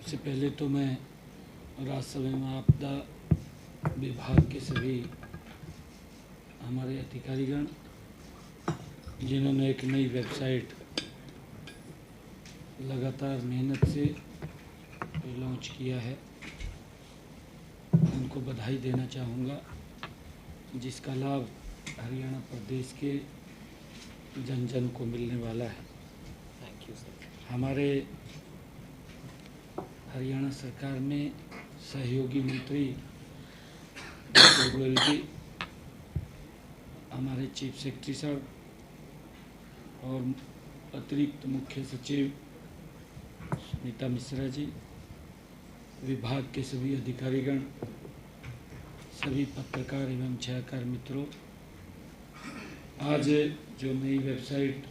सबसे पहले तो मैं राजस्व एवं आपदा विभाग के सभी हमारे अधिकारीगण जिन्होंने एक नई वेबसाइट लगातार मेहनत से लॉन्च किया है, उनको बधाई देना चाहूँगा, जिसका लाभ हरियाणा प्रदेश के जन जन को मिलने वाला है। Thank you sir. हमारे हरियाणा सरकार में सहयोगी मंत्री डॉक्टर गोयल जी, हमारे चीफ सेक्रेटरी साहब और अतिरिक्त मुख्य सचिव सुनीता मिश्रा जी, विभाग के सभी अधिकारीगण, सभी पत्रकार एवं छायाकार मित्रों, आज जो नई वेबसाइट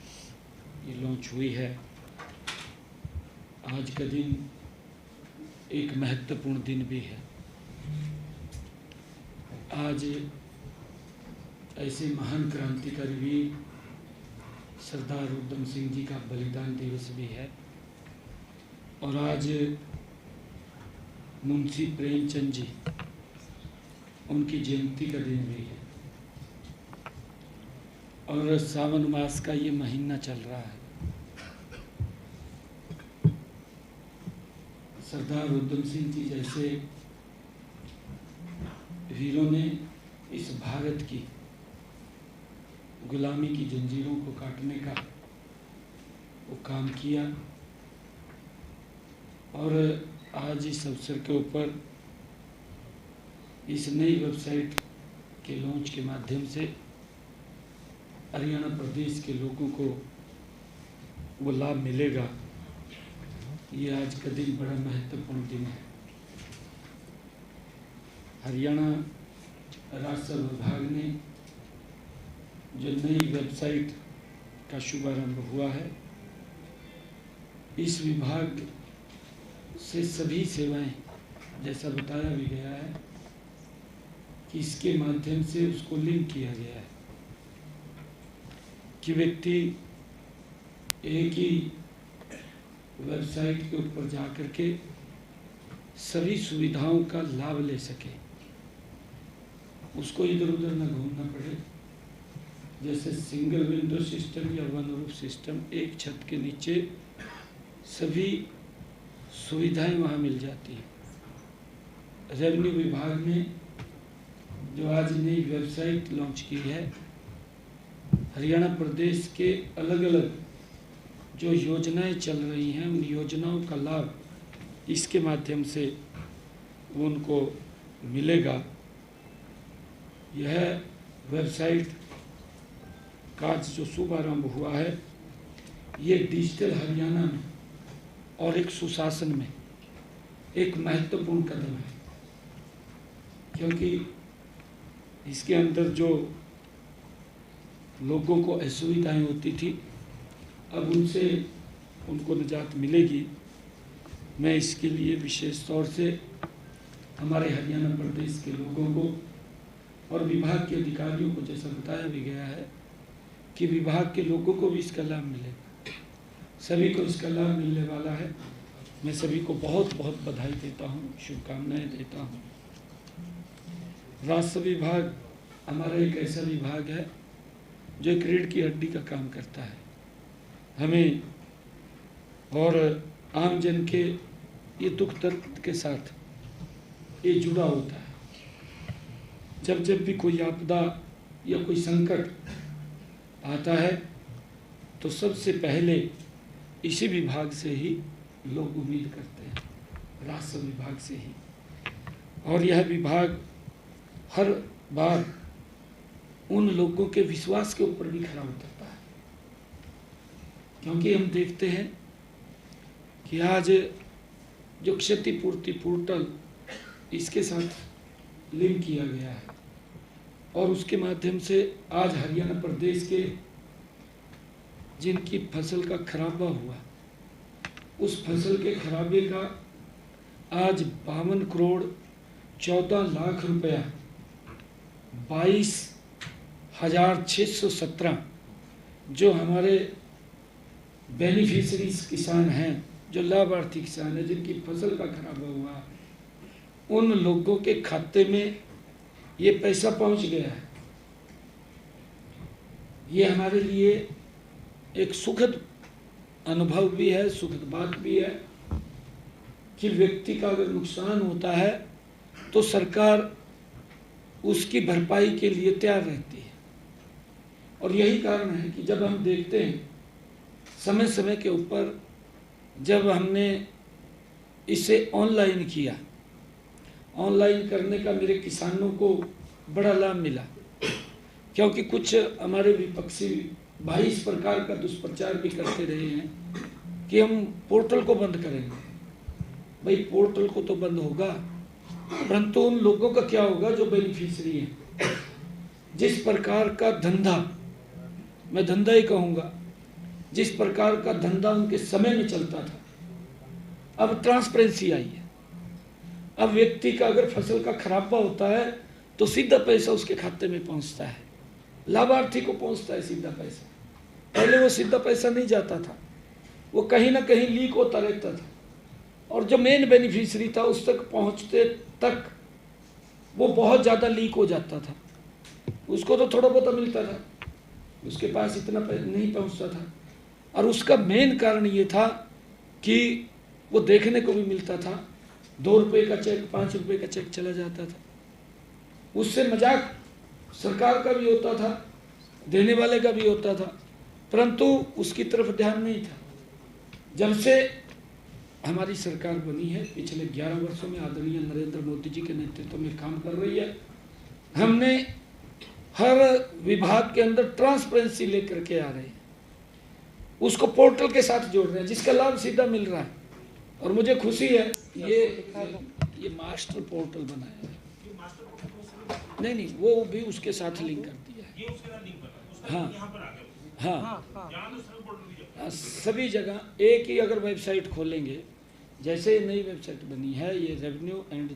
ये लॉन्च हुई है, आज का दिन एक महत्वपूर्ण दिन भी है। आज ऐसे महान क्रांतिकारी भी सरदार उधम सिंह जी का बलिदान दिवस भी है और आज मुंशी प्रेमचंद जी उनकी जयंती का दिन भी है और सावन मास का ये महीना चल रहा है। सरदार उधम सिंह जी जैसे वीरों ने इस भारत की गुलामी की जंजीरों को काटने का वो काम किया और आज इस अवसर के ऊपर इस नई वेबसाइट के लॉन्च के माध्यम से हरियाणा प्रदेश के लोगों को वो लाभ मिलेगा। ये आज का दिन बड़ा महत्वपूर्ण दिन है। हरियाणा राजस्व विभाग ने जो नई वेबसाइट का शुभारंभ हुआ है, इस विभाग से सभी सेवाएं, जैसा बताया भी गया है कि इसके माध्यम से उसको लिंक किया गया है कि व्यक्ति एक ही वेबसाइट के ऊपर जाकर के सभी सुविधाओं का लाभ ले सके, उसको इधर उधर न घूमना पड़े। जैसे सिंगल विंडो सिस्टम या वन रूफ सिस्टम, एक छत के नीचे सभी सुविधाएं वहाँ मिल जाती हैं। रेवेन्यू विभाग ने जो आज नई वेबसाइट लॉन्च की है, हरियाणा प्रदेश के अलग अलग जो योजनाएं चल रही हैं, उन योजनाओं का लाभ इसके माध्यम से उनको मिलेगा। यह वेबसाइट का जो शुभारंभ हुआ है, ये डिजिटल हरियाणा में और एक सुशासन में एक महत्वपूर्ण कदम है, क्योंकि इसके अंदर जो लोगों को असुविधाएं होती थी, अब उनसे उनको निजात मिलेगी। मैं इसके लिए विशेष तौर से हमारे हरियाणा प्रदेश के लोगों को और विभाग के अधिकारियों को, जैसा बताया भी गया है कि विभाग के लोगों को भी इसका लाभ मिलेगा, सभी को इसका लाभ मिलने वाला है। मैं सभी को बहुत बहुत बधाई देता हूँ, शुभकामनाएं देता हूँ। राजस्व विभाग हमारा एक ऐसा विभाग है जो एक रीढ़ की हड्डी का काम करता है। हमें और आम जन के ये दुख दर्द के साथ ये जुड़ा होता है। जब भी कोई आपदा या कोई संकट आता है तो सबसे पहले इसी विभाग से ही लोग उम्मीद करते हैं, राजस्व विभाग से ही। और यह विभाग हर बार उन लोगों के विश्वास के ऊपर भी खरा उतरता है, क्योंकि हम देखते हैं कि आज जो क्षतिपूर्ति पोर्टल इसके साथ लिंक किया गया है और उसके माध्यम से आज हरियाणा प्रदेश के जिनकी फसल का खराबा हुआ, उस फसल के खराबे का आज 52 करोड़ 14 लाख रुपया 22,617 जो हमारे बेनिफिशरीज किसान हैं जो लाभार्थी किसान है, जिनकी फसल का खराब हुआ, उन लोगों के खाते में ये पैसा पहुंच गया है। ये हमारे लिए एक सुखद अनुभव भी है, सुखद बात भी है कि व्यक्ति का अगर नुकसान होता है तो सरकार उसकी भरपाई के लिए तैयार रहती है। और यही कारण है कि जब हम देखते हैं समय समय के ऊपर, जब हमने इसे ऑनलाइन किया, ऑनलाइन करने का मेरे किसानों को बड़ा लाभ मिला, क्योंकि कुछ हमारे विपक्षी भाई इस प्रकार का दुष्प्रचार भी करते रहे हैं कि हम पोर्टल को बंद करेंगे। भाई पोर्टल को तो बंद होगा, परंतु उन लोगों का क्या होगा जो बेनिफिशियरी हैं। जिस प्रकार का धंधा, मैं धंधा ही कहूँगा, जिस प्रकार का धंधा उनके समय में चलता था, अब ट्रांसपेरेंसी आई है। अब व्यक्ति का अगर फसल का खराबा होता है तो सीधा पैसा उसके खाते में पहुंचता है, लाभार्थी को पहुंचता है सीधा पैसा। पहले वो सीधा पैसा नहीं जाता था, वो कहीं ना कहीं लीक होता रहता था, और जो मेन बेनिफिशियरी था उस तक पहुंचते तक वो बहुत ज़्यादा लीक हो जाता था। उसको तो थोड़ा बहुत मिलता था, उसके पास इतना नहीं पहुंचता था। और उसका मेन कारण ये था कि वो देखने को भी मिलता था, 2 रुपये का चेक, 5 रुपये का चेक चला जाता था। उससे मजाक सरकार का भी होता था, देने वाले का भी होता था, परंतु उसकी तरफ ध्यान नहीं था। जब से हमारी सरकार बनी है, पिछले 11 वर्षों में आदरणीय नरेंद्र मोदी जी के नेतृत्व में काम कर रही है, हमने हर विभाग के अंदर ट्रांसपेरेंसी लेकर के आ रहे हैं, उसको पोर्टल के साथ जोड़ रहे हैं, जिसका लाभ सीधा मिल रहा है। और मुझे खुशी है, ये मास्टर पोर्टल बनाया है। नहीं, वो भी उसके साथ लिंक कर दिया है। हाँ, सभी जगह एक ही अगर वेबसाइट खोलेंगे, जैसे नई वेबसाइट बनी है ये रेवेन्यू एंड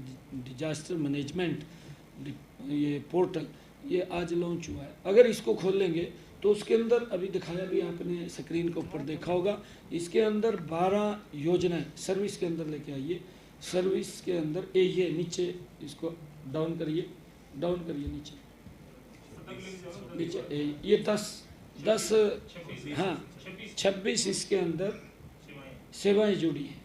डिजास्टर मैनेजमेंट ये पोर्टल, ये आज लॉन्च हुआ है। अगर इसको खोलेंगे तो उसके अंदर अभी दिखाया भी, आपने स्क्रीन के ऊपर देखा होगा, इसके अंदर 12 योजनाएं सर्विस के अंदर लेके आइए। सर्विस के अंदर ये नीचे इसको डाउन करिए नीचे ये 10 हाँ 26 इसके अंदर सेवाएं जुड़ी हैं।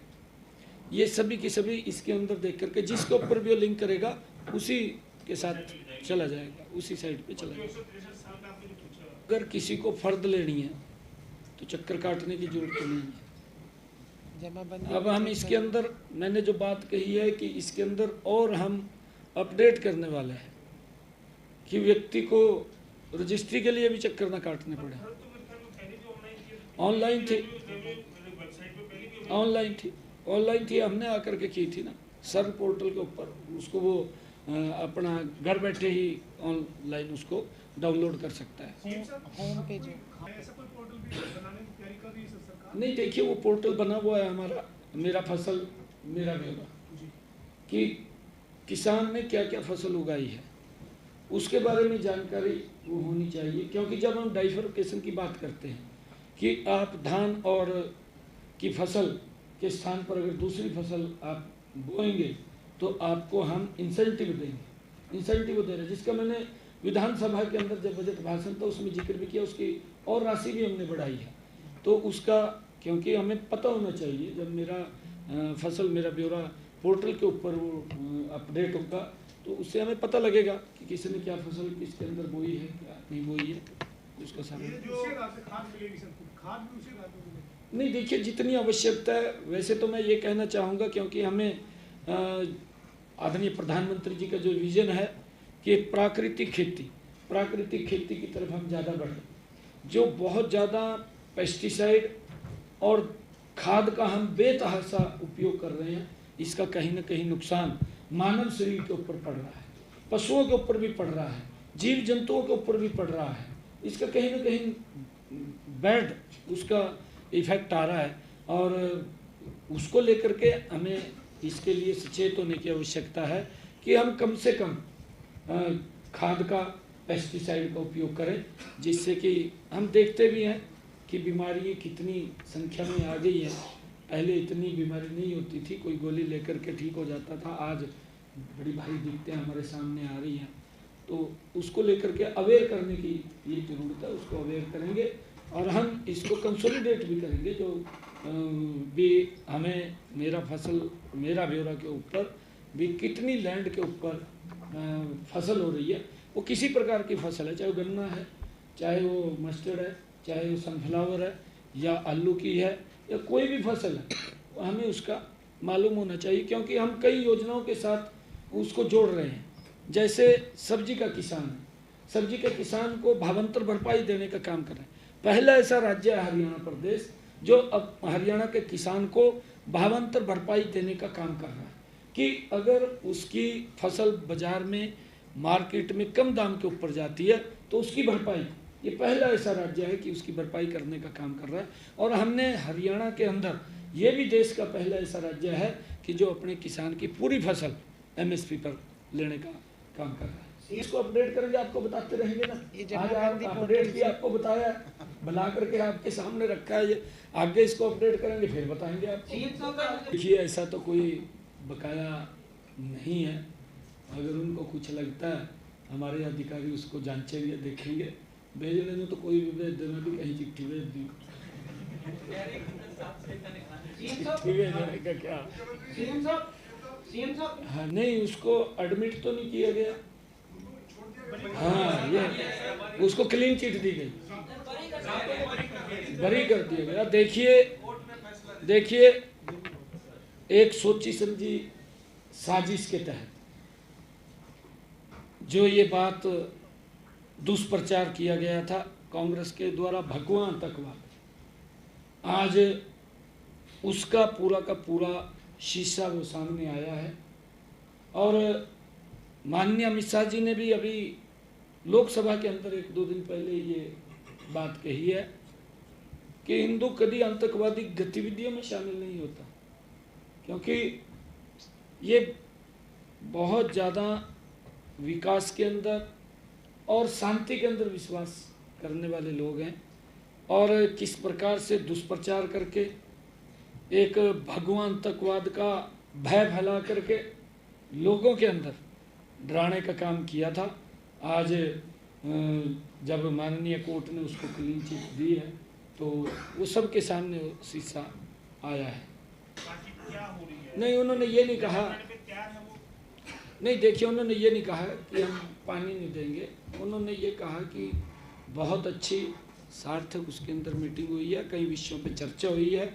ये सभी की सभी इसके अंदर देख करके जिसके ऊपर भी वो लिंक करेगा उसी के साथ चला जाएगा, उसी साइड पे चला जाएगा। अगर किसी को फर्द लेनी है तो चक्कर काटने की जरूरत नहीं है। अब हम इसके अंदर, मैंने जो बात कही है कि इसके अंदर और हम अपडेट करने वाले हैं कि व्यक्ति को रजिस्ट्री के लिए भी चक्कर ना काटने पड़े। ऑनलाइन थी हमने आकर के की थी ना, सर पोर्टल के ऊपर, उसको वो अपना घर बैठे ही ऑनलाइन उसको डाउनलोड कर सकता है। होम पेज नहीं, देखिए वो पोर्टल बना हुआ है हमारा, मेरा फसल मेरा ब्यौरा, कि किसान ने क्या क्या फसल उगाई है उसके बारे में जानकारी वो होनी चाहिए। क्योंकि जब हम डाइफरकेशन की बात करते हैं कि आप धान और की फसल के स्थान पर अगर दूसरी फसल आप बोएंगे तो आपको हम इंसेंटिव देंगे, इंसेंटिव दे रहे हैं, जिसका मैंने विधानसभा के अंदर जब बजट भाषण था उसमें जिक्र भी किया, उसकी और राशि भी हमने बढ़ाई है। तो उसका, क्योंकि हमें पता होना चाहिए, जब मेरा फसल मेरा ब्यौरा पोर्टल के ऊपर वो अपडेट होगा तो उससे हमें पता लगेगा कि किसी ने क्या फसल किसके अंदर बोई है, क्या नहीं बोई है, उसका सारा। नहीं, देखिए जितनी आवश्यकता है, वैसे तो मैं ये कहना चाहूँगा, क्योंकि हमें आदरणीय प्रधानमंत्री जी का जो विजन है कि प्राकृतिक खेती की तरफ हम ज़्यादा बढ़ें। जो बहुत ज़्यादा पेस्टिसाइड और खाद का हम बेतहाशा उपयोग कर रहे हैं, इसका कहीं ना कहीं नुकसान मानव शरीर के ऊपर पड़ रहा है, पशुओं के ऊपर भी पड़ रहा है, जीव जंतुओं के ऊपर भी पड़ रहा है। इसका कहीं ना कहीं बैड उसका इफेक्ट आ रहा है, और उसको लेकर के हमें इसके लिए सचेत होने की आवश्यकता है कि हम कम से कम खाद का, पेस्टिसाइड का उपयोग करें, जिससे कि हम देखते भी हैं कि बीमारी कितनी संख्या में आ गई है। पहले इतनी बीमारी नहीं होती थी, कोई गोली लेकर के ठीक हो जाता था, आज बड़ी भारी दिक्कतें हमारे सामने आ रही हैं। तो उसको लेकर के अवेयर करने की ये ज़रूरत है, उसको अवेयर करेंगे और हम इसको कंसोलिडेट भी करेंगे। जो भी हमें मेरा ब्यौरा के ऊपर भी कितनी लैंड के ऊपर फसल हो रही है, वो किसी प्रकार की फसल है, चाहे वो गन्ना है, चाहे वो मस्टर्ड है, चाहे वो सनफ्लावर है या आलू की है या कोई भी फसल है, हमें उसका मालूम होना चाहिए। क्योंकि हम कई योजनाओं के साथ उसको जोड़ रहे हैं। जैसे सब्जी का किसान है, सब्जी के किसान को भावांतर भरपाई देने का काम कर रहे हैं। पहला ऐसा राज्य है हरियाणा प्रदेश जो अब हरियाणा के किसान को भावांतर भरपाई देने का काम कर रहा है कि अगर उसकी फसल बाजार में मार्केट में कम दाम के ऊपर जाती है तो उसकी भरपाई, ये पहला ऐसा राज्य है कि उसकी भरपाई करने का काम कर रहा है। और हमने हरियाणा के अंदर ये भी देश का पहला ऐसा राज्य है कि जो अपने किसान की पूरी फसल MSP पर लेने का काम कर रहा है। इसको अपडेट करेंगे, आपको बताते रहेंगे ना। आज आप अपडेट किया, आपको बताया, बुला करके आपके सामने रखा है, ये आगे इसको अपडेट करेंगे फिर बताएंगे आपको। देखिए ऐसा तो कोई बकाया नहीं है, अगर उनको कुछ लगता है हमारे अधिकारी उसको जांचेंगे, देखेंगे, भेज लेने तो कोई भी भेज देना, भी कहीं चिट्ठी भेज दी, चिट्ठी भेजने का क्या। हाँ नहीं, उसको एडमिट तो नहीं किया गया, हाँ ये उसको क्लीन चिट दी गई, बरी कर दिया गया। देखिए एक सोची समझी साजिश के तहत जो ये बात दुष्प्रचार किया गया था कांग्रेस के द्वारा, भगवा आतंकवाद, आज उसका पूरा का पूरा शीशा वो सामने आया है। और माननीय अमित शाह जी ने भी अभी लोकसभा के अंदर 1-2 दिन पहले ये बात कही है कि हिंदू कभी आतंकवादी गतिविधियों में शामिल नहीं होता, क्योंकि ये बहुत ज़्यादा विकास के अंदर और शांति के अंदर विश्वास करने वाले लोग हैं। और किस प्रकार से दुष्प्रचार करके एक भगवान आतंकवाद का भय फैला करके लोगों के अंदर डराने का काम किया था। आज जब माननीय कोर्ट ने उसको क्लीन चिट दी है तो वो सबके सामने शीशा आया है। नहीं, उन्होंने ये नहीं कहा, नहीं देखिए, उन्होंने ये नहीं कहा कि हम पानी नहीं देंगे, उन्होंने ये कहा कि बहुत अच्छी सार्थक उसके अंदर मीटिंग हुई है, कई विषयों पे चर्चा हुई है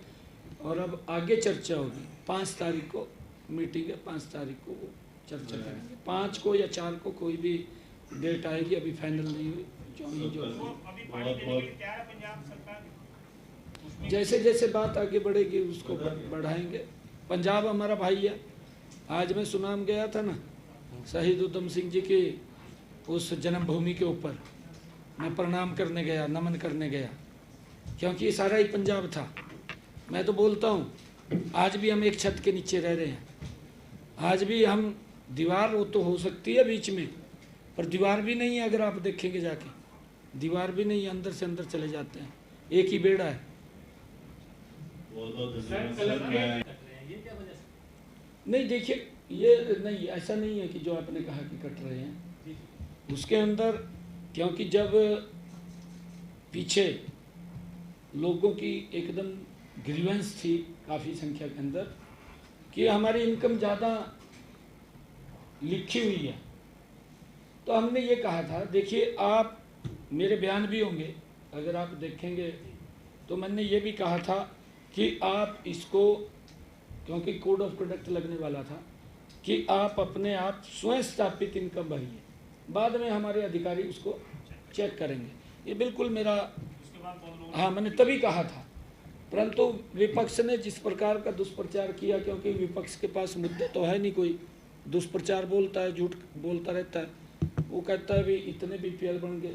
और अब आगे चर्चा होगी। 5 तारीख को मीटिंग है, 5 तारीख को वो चर्चा करेंगे, 5 को या 4 को कोई भी डेट आएगी, अभी फाइनल नहीं हुई। जैसे जैसे बात आगे बढ़ेगी उसको बढ़ाएंगे। पंजाब हमारा भाई है। आज मैं सुनाम गया था ना, शहीद उधम सिंह जी की उस जन्मभूमि के ऊपर मैं प्रणाम करने गया, नमन करने गया, क्योंकि ये सारा ही पंजाब था। मैं तो बोलता हूँ आज भी हम एक छत के नीचे रह रहे हैं, आज भी हम, दीवार वो तो हो सकती है बीच में, पर दीवार भी नहीं है। अगर आप देखेंगे जाके, दीवार भी नहीं है, अंदर से अंदर चले जाते हैं, एक ही बेड़ा है। नहीं देखिए, ये नहीं, ऐसा नहीं है कि जो आपने कहा कि कट रहे हैं उसके अंदर, क्योंकि जब पीछे लोगों की एकदम ग्रीवेंस थी काफ़ी संख्या के अंदर कि हमारी इनकम ज़्यादा लिखी हुई है, तो हमने ये कहा था, देखिए आप, मेरे बयान भी होंगे अगर आप देखेंगे, तो मैंने ये भी कहा था कि आप इसको, क्योंकि कोड ऑफ कंडक्ट लगने वाला था, कि आप अपने आप स्वयं स्थापित इनकम भरिए, बाद में हमारे अधिकारी उसको चेक करेंगे। ये बिल्कुल मेरा, हाँ मैंने तभी कहा था, परंतु विपक्ष ने जिस प्रकार का दुष्प्रचार किया, क्योंकि विपक्ष के पास मुद्दे तो है नहीं कोई, दुष्प्रचार बोलता है, झूठ बोलता रहता है, वो कहता है भी इतने BPL बन गए,